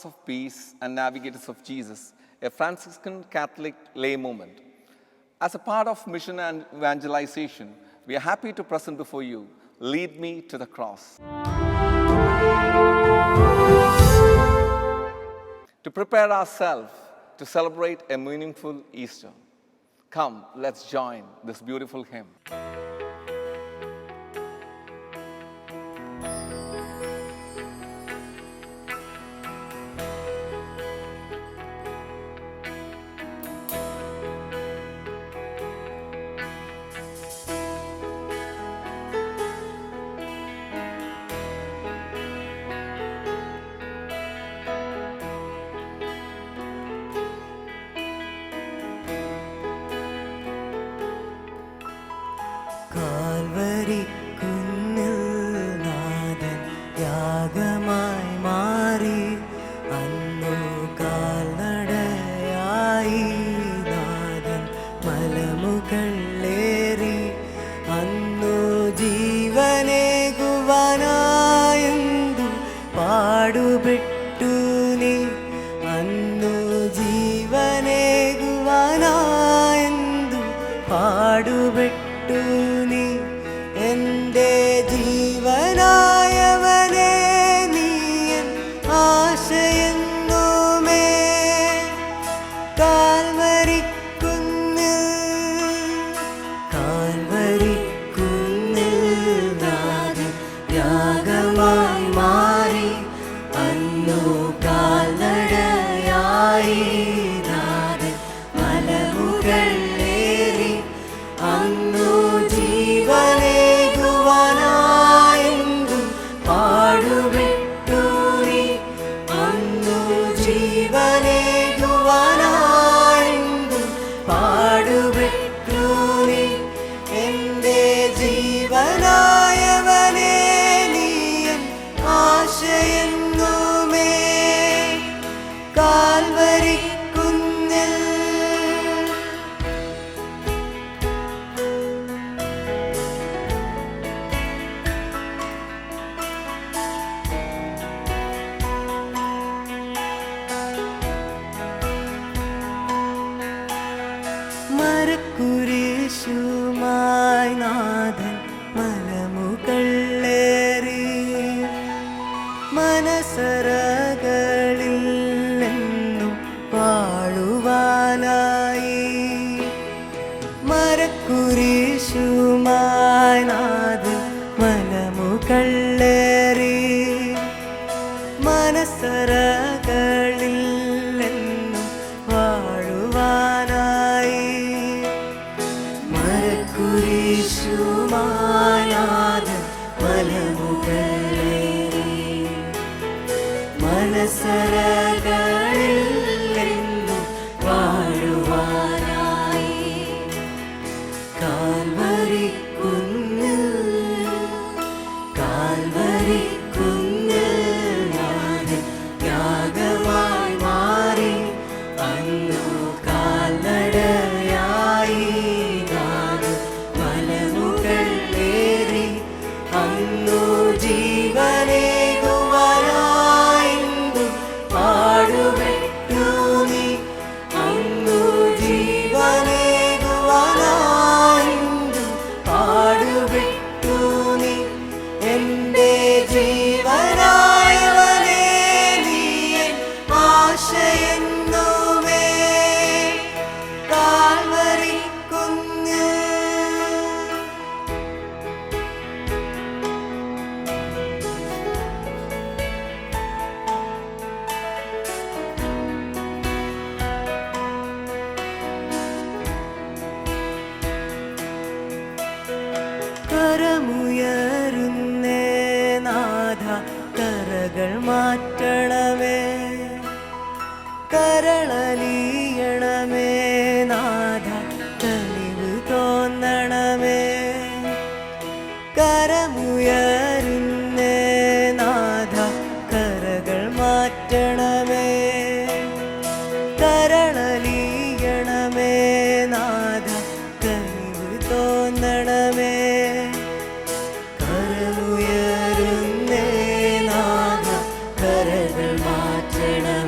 Voices of Peace and Navigators of Jesus, a Franciscan Catholic lay movement. As a part of mission and evangelization, we are happy to present before you Lead Me to the Cross. To prepare ourselves to celebrate a meaningful Easter, come, let's join this beautiful hymn. യാഗമായി മാറി അന്നു കാൽനടയായി നാഥൻ മലമുകളേറി അന്നു ജീവനേകുവാനായെന്തു പാടുപെട്ടു നീ അന്നു ജീവനേകുവാനായെന്തു പാടുപെട്ടു നീ എൻ്റെ ജീവനായവനെ നീയൻ ആശയെന്നുമേ കാൽവരിക്കുന്നിൽ നാഥൻ യാഗമായി മാറി അന്നു കാൽനടയായി നാഥൻ മലമുകളേറി അന്നു ജീവനേകുവാനായെന്തു പാടുപെട്ടു നീ അന്നു ജീവനേകുവാനായെന്തു പാടുപെട്ടു നീ എൻ്റെ ജീവനായവനെ നീയൻ ആശയെന്നുമേ കാൽവരിക്കുന്നിൽ. മരക്കുരിശുമായി നാഥൻ മലമുകളേറി മനസറകളിൽ എന്നും വാഴുവാനായി മരക്കുരിശുമായി നാഥൻ മലമുകളേറി മനസറകളിൽ എന്നും വാഴുവാനായി മരക്കുരിശുമാനാഥൻ മലമുകളേറി മനസറകളിൽ എന്നും വാഴുവാനായി കാൽവരിക്കുന്നിൽ നാഥൻ യാഗമായി മാറി അന്നു കാൽനടയായി നാഥൻ മലമുകളേറി അന്നു ജീവനേകുവാനായെന്തു പാടുപെട്ടു നീ അന്നു ജീവനേകുവാനായെന്തു പാടുപെട്ടു നീ എൻ്റെ ജീവനായവനെ നീയൻ ആശയെന്നുമേ കാൽവരിക്കുന്നിൽ. കരമുയരുന്നേ നാഥ കരകൾ മാറ്റണമേ കരളലിയണമേ നാഥ കനിവ് തോന്നണമേ കരമുയരുന്നേ നാഥ കരകൾ മാറ്റണമേ കരളലിയണമേ നാഥ കനിവ് തോന്നണമേ കരമുയരുന്നേ നാഥ കരകൾ മാറ്റണമേ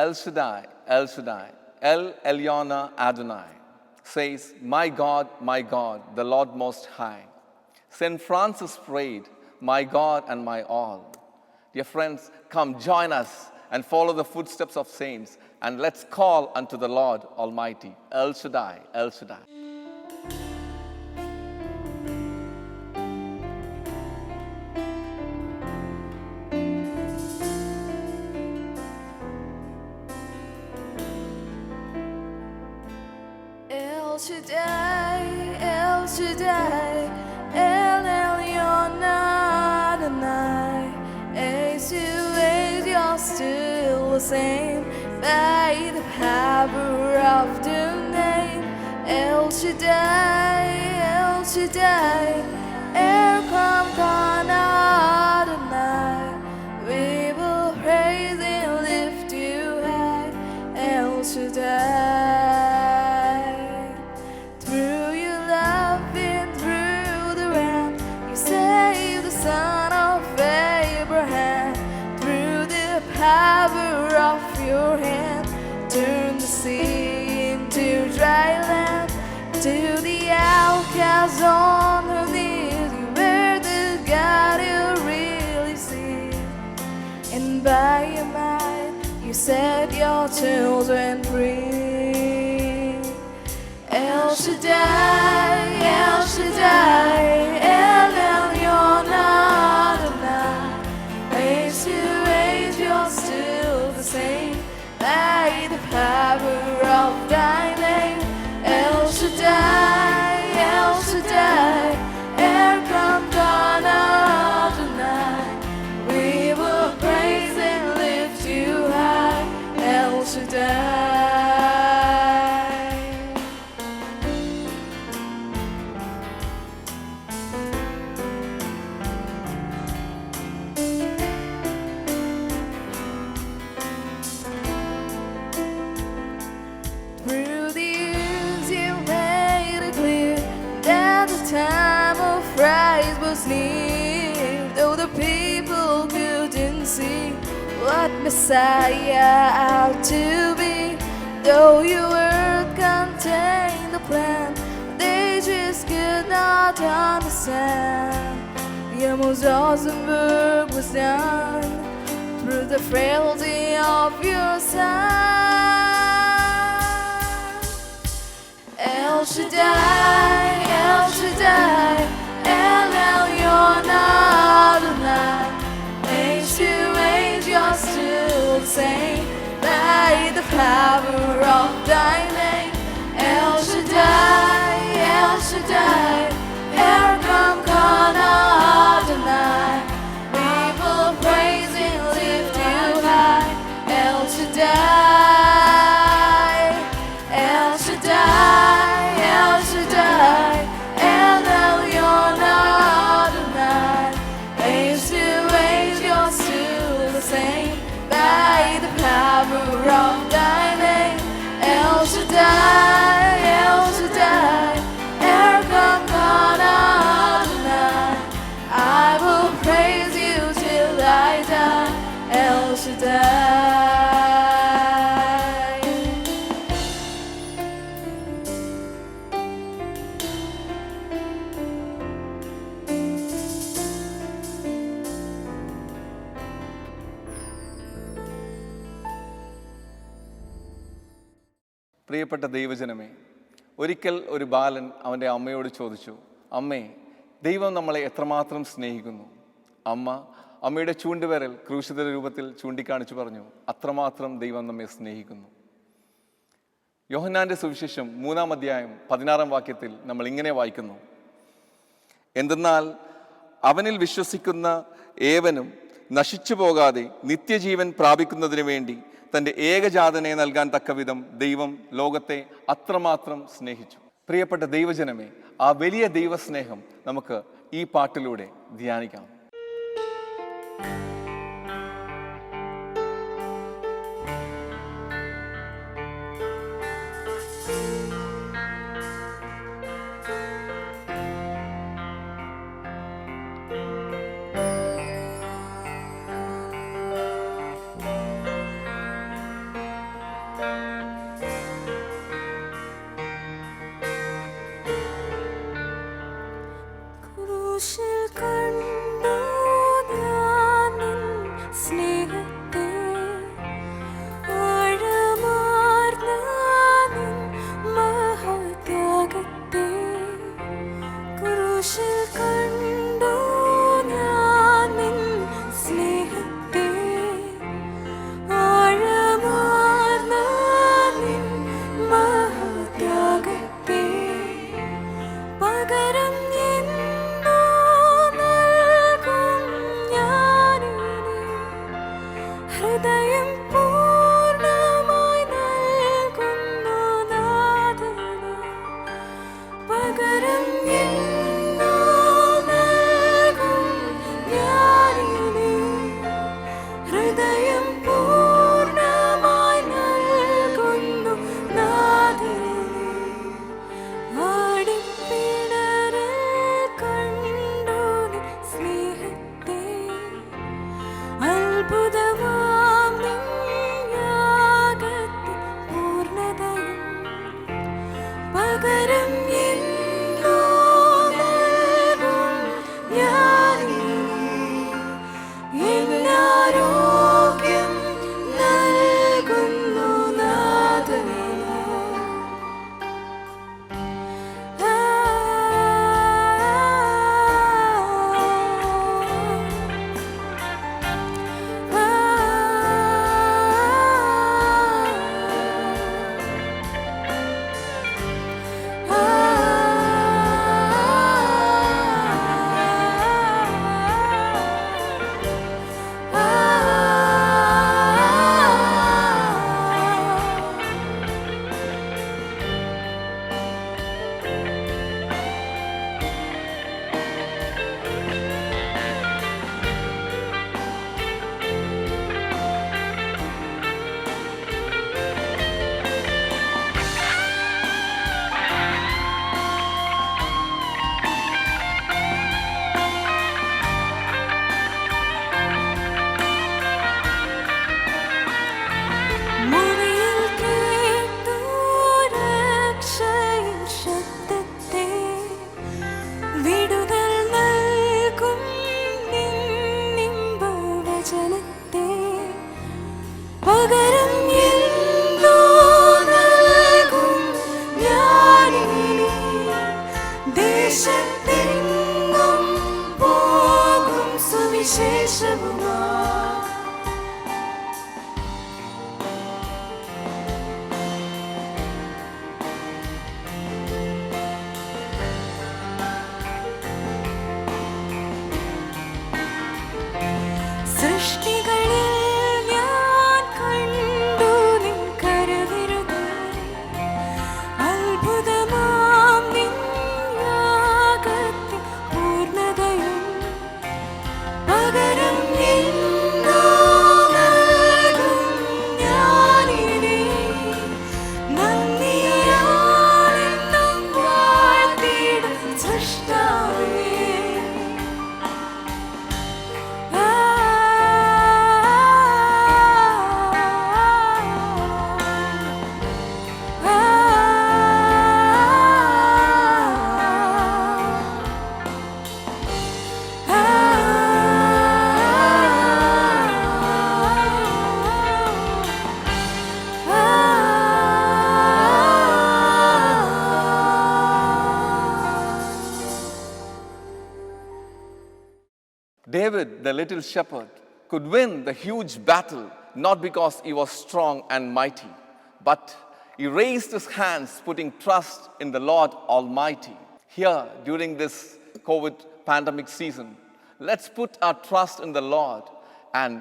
El Shaddai, El Shaddai, El Elyon Adonai, says, my God, the Lord Most High. St. Francis prayed, my God and my all. Dear friends, come join us and follow the footsteps of saints, and let's call unto the Lord Almighty, El Shaddai, El Shaddai. El Shaddai, El Shaddai, El Elyon Adonai. Age to age, you're still the same by the power of the name. El Shaddai, El Shaddai, Erkam Kan Adonai. We will praise and lift you high, El Shaddai. Power of your hand, turn the sea into dry land. To the outcasts on her knees, you were the God you really see. And by your might, you set your children free. El Shaddai, El Shaddai, El Elyon Adonai. Age to age, you're still the same by the power of thy name. El Shaddai, El Shaddai, Erkam Kan Adonai. We will praise and lift you high, El Shaddai. Time of rise was near, though the people couldn't see what Messiah ought to be. Though your word contained the plan, they just could not understand. Your most awesome work was done through the frailty of your Son. El Shaddai, El Shaddai, El Elyon Adonai. Age to age, you're still the same by the power of thy name. El Shaddai, El Shaddai, Erkam Kan Adonai. We will praise and lift you high, El Shaddai, El Shaddai, El Shaddai, El Elyon Adonai. Age to age, you're still the same by the power of thy name. El Shaddai, El Shaddai, Erkam Kan Adonai. I will praise you till I die, El Shaddai. പ്രിയപ്പെട്ട ദൈവജനമേ, ഒരിക്കൽ ഒരു ബാലൻ അവൻ്റെ അമ്മയോട് ചോദിച്ചു, അമ്മേ, ദൈവം നമ്മളെ എത്രമാത്രം സ്നേഹിക്കുന്നു. അമ്മയുടെ ചൂണ്ടുവിരൽ ക്രൂശിത രൂപത്തിൽ ചൂണ്ടിക്കാണിച്ചു പറഞ്ഞു, അത്രമാത്രം ദൈവം നമ്മെ സ്നേഹിക്കുന്നു. യോഹന്നാൻ്റെ സുവിശേഷം 3-ാം അധ്യായം 16-ാം വാക്യത്തിൽ നമ്മൾ ഇങ്ങനെ വായിക്കുന്നു, എന്തെന്നാൽ അവനിൽ വിശ്വസിക്കുന്ന ഏവനും നശിച്ചു പോകാതെ നിത്യജീവൻ പ്രാപിക്കുന്നതിന് വേണ്ടി തൻ്റെ ഏകജാതനെ നൽകാൻ തക്കവിധം ദൈവം ലോകത്തെ അത്രമാത്രം സ്നേഹിച്ചു. പ്രിയപ്പെട്ട ദൈവജനമേ, ആ വലിയ ദൈവസ്നേഹം നമുക്ക് ഈ പാട്ടിലൂടെ ധ്യാനിക്കാം. സുവിശേഷവുമാ. സൃഷ്ടികളിൽ ഞാൻ കണ്ടു നിൻ കരവിരുത്, അത്ഭുതമാം നിൻ യാഗത്തിൻ പൂർണ്ണതയും. പകരം എന്തോ നൽകും ഞാനിനി, നന്ദിയാൽ എന്നും വാഴ്ത്തിടും സൃഷ്ടാവേ. David, the little shepherd, could win the huge battle not because he was strong and mighty, but he raised his hands, putting trust in the Lord Almighty. Here, during this COVID pandemic season, let's put our trust in the Lord and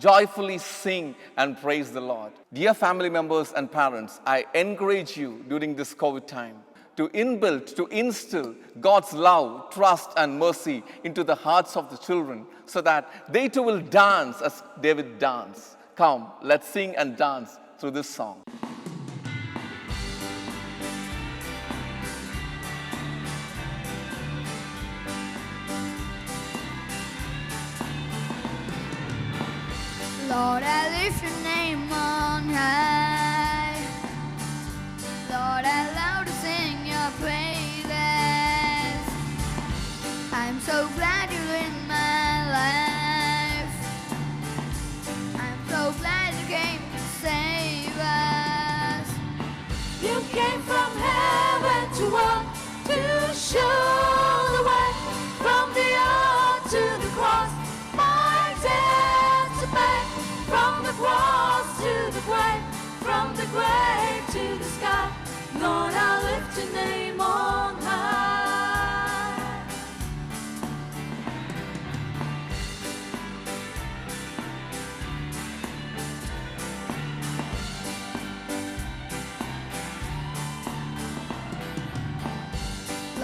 joyfully sing and praise the Lord. Dear family members and parents, I encourage you during this COVID time to instill God's love, trust, and mercy into the hearts of the children so that they too will dance as David danced. Come, let's sing and dance through this song. Lord, I lift your name on high. Lord, I love to sing your praises. I'm so glad you're in my life. I'm so glad you came to save us. You came from heaven to earth to show the way, from the earth to the cross, my debt to pay. From the cross to the grave, from the grave to the sky, Lord, I lift your name on high.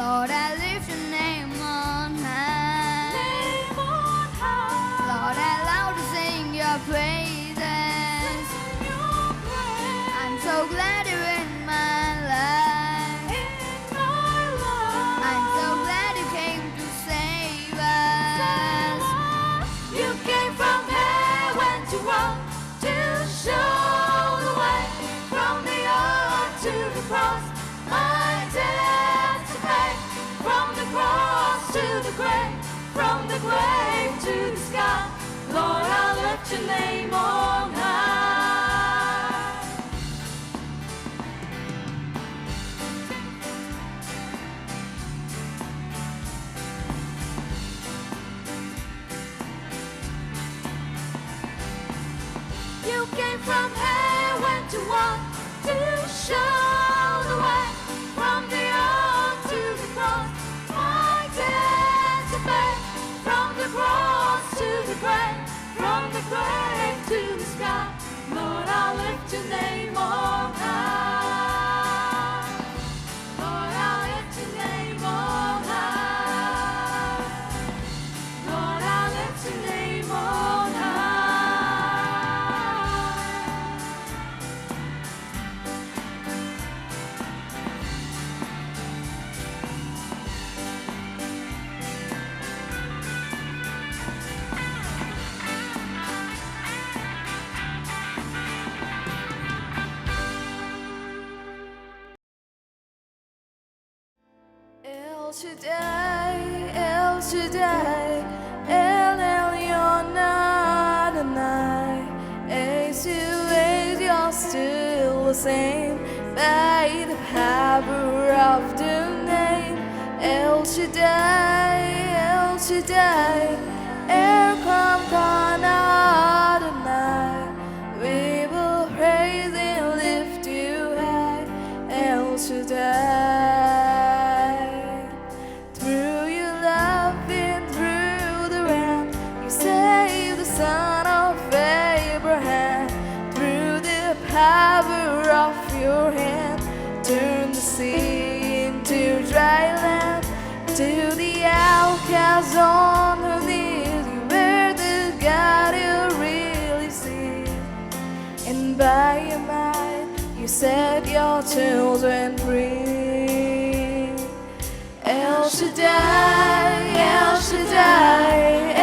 Lord, I lift your name on high. Name on high. Lord, I love to sing your praises. Your praise I'm so glad you're in my life. in my life. I'm so glad you came to save us. You came from heaven to earth to show the way, from the earth to the cross, my debt to pay. From the cross to the grave, from the grave to the sky, Lord, I lift your name on high. You came from heaven to earth to show the way, from the earth to the cross, my debt to pay. From the cross to the grave, from the grave to the sky, Lord, I lift your name on high. Lord, I lift your name on high. Lord, I lift your name on high. El Shaddai, El Shaddai, El Elyon Adonai. As you age, you're still the same by the power of the name El Shaddai, El Shaddai. sea into dry land, to the outcast on her knees. You were the God who really sees, and by your might you set your children free. El Shaddai, El Shaddai,